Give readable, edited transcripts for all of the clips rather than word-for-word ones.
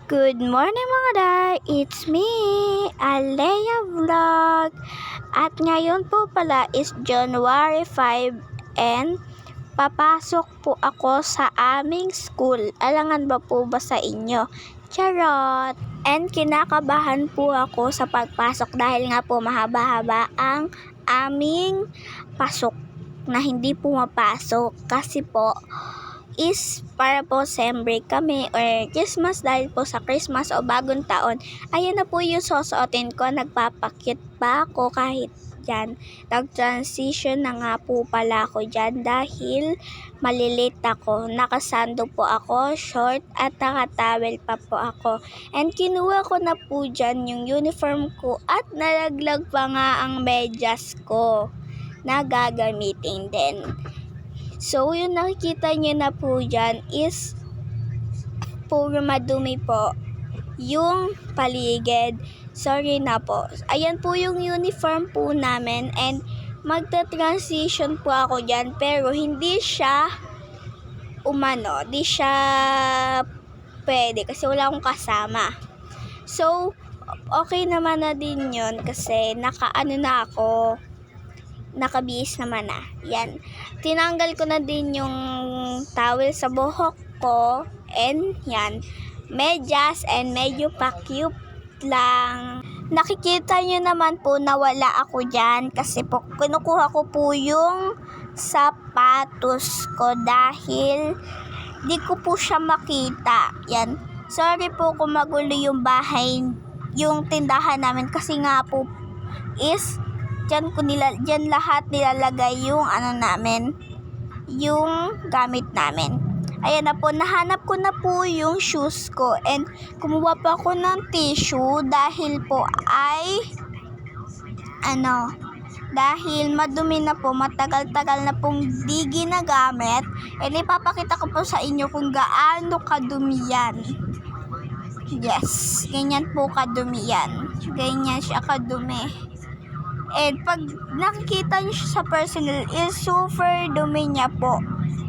Good morning mga day! It's me, Alea Vlog. At ngayon po pala is January 5 and papasok po ako sa aming school. Alangan ba po ba sa inyo? Charot! And kinakabahan po ako sa pagpasok dahil nga po mahaba-haba ang aming pasok na hindi pumapasok kasi po is para po sem break kami or Christmas dahil po sa Christmas o bagong taon. Ayan na po yung susuotin ko. Nagpapakit pa ako kahit dyan. Nag-transition na nga po pala ako dyan dahil malilate ako. Nakasando po ako, short at nakatawel pa po ako. And kinuha ko na po dyan yung uniform ko at nalaglag pa nga ang medyas ko na gagamitin din. So, yung nakikita nyo na po dyan is puro madumi po yung paligid. Sorry na po. Ayan po yung uniform po namin and magta-transition po ako dyan pero hindi siya di siya pwede kasi wala akong kasama. So, okay naman na din yun kasi nakabihis naman na. Yan. Tinanggal ko na din yung towel sa buhok ko. And yan. Medyas and medyo pa-cute lang. Nakikita nyo naman po na wala ako dyan. Kasi po, kinukuha ko po yung sapatos ko dahil di ko po siya makita. Yan. Sorry po kung magulo yung bahay, yung tindahan namin. Kasi nga po is Diyan lahat nilalagay yung yung gamit namin. Ayan na po, nahanap ko na po yung shoes ko and kumuha pa ako ng tissue dahil po dahil madumi na po, matagal-tagal na pong di ginagamit and ipapakita ko po sa inyo kung gaano kadumi yan. Yes, ganyan po kadumi yan. Ganyan siya kadumi. And pag nakikita nyo siya sa personal, is super dumi niya po.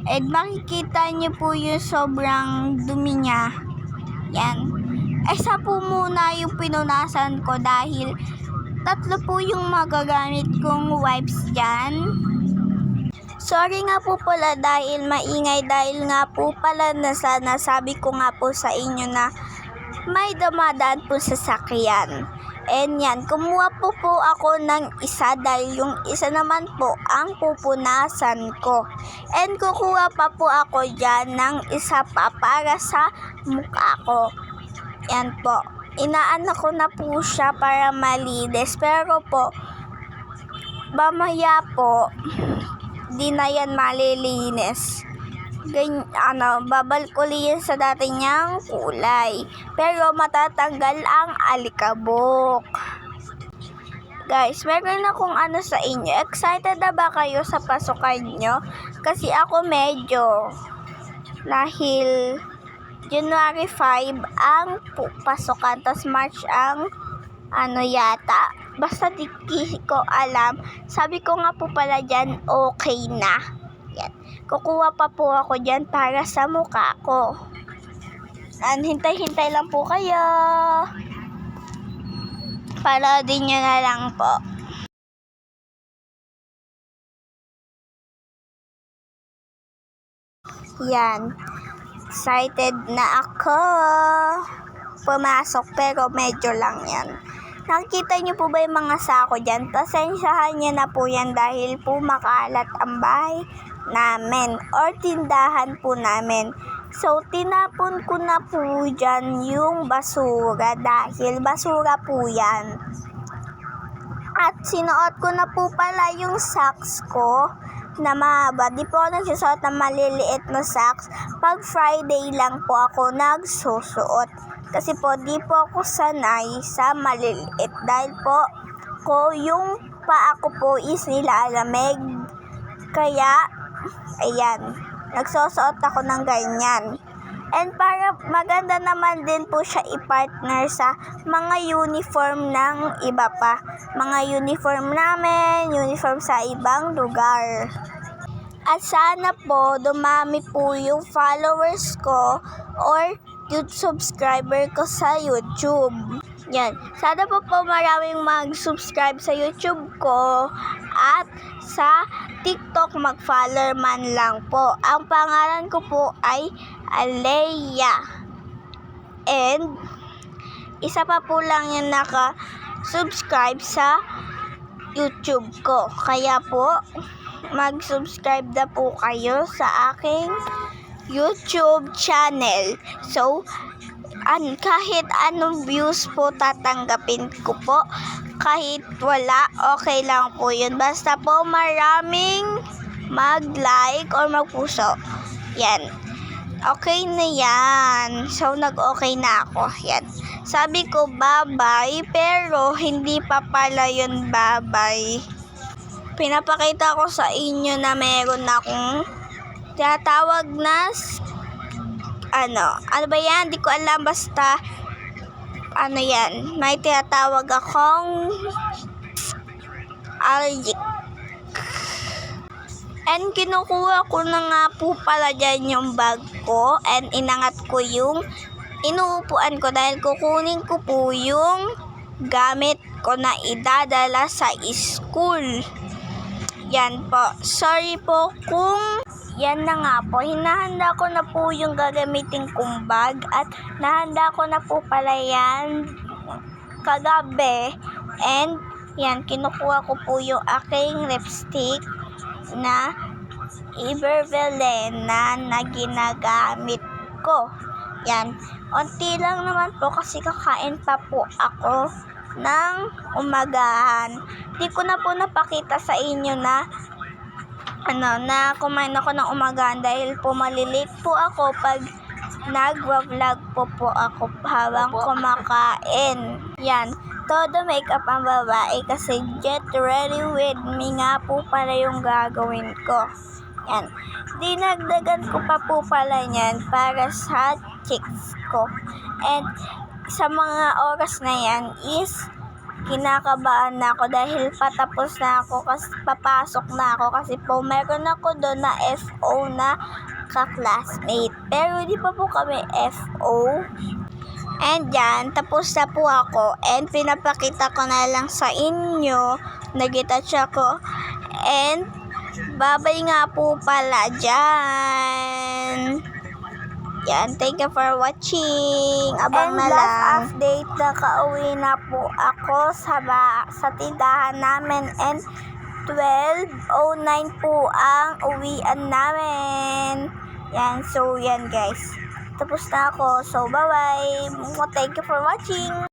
And makikita nyo po yung sobrang dumi niya. Yan. Isa po muna yung pinunasan ko dahil 3 po yung magagamit kong wipes dyan. Sorry nga po pala dahil maingay dahil nga po pala nasabi ko nga po sa inyo na may dumadaan po sa sakyan. And yan, kumuha po ako ng isa dahil yung isa naman po ang pupunasan ko. And kukuha pa po ako dyan ng isa pa para sa mukha ko. Yan po. Inaano ko na po siya para malinis. Pero po, mamaya po, di na yan malilinis. Babal ko liyan sa dati niyang kulay. Pero matatanggal ang alikabok. Guys, meron akong sa inyo. Excited na ba kayo sa pasukan nyo? Kasi ako medyo. Dahil January 5 ang pasukan. Tas March ang yata. Basta di ko alam. Sabi ko nga po pala dyan, okay na. Yan. Kukuha pa po ako dyan para sa mukha ko. And hintay-hintay lang po kayo. Panoodin nyo na lang po. Yan. Excited na ako. Pumasok pero medyo lang yan. Nakikita niyo po ba yung mga sako dyan? Pasensyahan niyo na po yan dahil po makalat ang bahay namin or tindahan po namin. So, tinapon ko na po dyan yung basura dahil basura po yan. At sinuot ko na po pala yung socks ko na mahaba. Di po ako nagsusuot ng maliliit na socks. Pag Friday lang po ako nagsusuot. Kasi po, di po ako sanay sa maliliit. Dahil po, yung paa ko po is nilalamig. Kaya, ayan, nagsusuot ako ng ganyan. And para maganda naman din po siya i-partner sa mga uniform ng iba pa. Mga uniform namin, uniform sa ibang lugar. At sana po dumami po yung followers ko or subscriber ko sa YouTube. Yan. Sana po maraming mag-subscribe sa YouTube ko at sa TikTok mag-follow man lang po. Ang pangalan ko po ay Alea. And isa pa po lang yung naka-subscribe sa YouTube ko. Kaya po, mag-subscribe na po kayo sa aking YouTube channel. So, kahit anong views po tatanggapin ko po. Kahit wala, okay lang po yun. Basta po maraming mag-like or mag-puso. Yan. Okay na yan. So, nag-okay na ako. Yan. Sabi ko, bye-bye. Pero, hindi pa pala yun bye-bye. Pinapakita ko sa inyo na meron akong tinatawag na ano ba yan? Di ko alam, basta yan, may tinatawag akong allergic. And kinukuha ko na nga po pala dyan yung bag ko and inangat ko yung inuupuan ko dahil kukunin ko po yung gamit ko na idadala sa school. Yan po. Sorry po kung yan na nga po. Hinahanda ko na po yung gagamitin kong bag at nahanda ko na po pala yan kagabi. And yan, kinukuha ko po yung aking lipstick na Ibervelena na ginagamit ko. Yan. Unti lang naman po kasi kakain pa po ako ng umagahan. Di ko na po napakita sa inyo na kumain ako ng umagahan dahil po malilate po ako pag nagwa-vlog po ako habang kumakain. Yan. Todo makeup ang babae kasi get ready with me nga po pala yung gagawin ko. Yan. Dinagdagan ko pa po pala yan para sa chicks ko. And sa mga oras na yan is kinakabahan na ako dahil patapos na ako kasi papasok na ako kasi po meron ako doon na FO na ka-classmate. Pero hindi pa po kami FO. And yan, tapos na po ako and pinapakita ko na lang sa inyo, nag-touch ako and babay nga po pala dyan. Yan, thank you for watching. Abang na lang. Last update, nakauwi na po ako sa tindahan namin and 12:09 po ang uwian namin. Yan, so yan guys. Tapos na ako. So, bye-bye. Thank you for watching.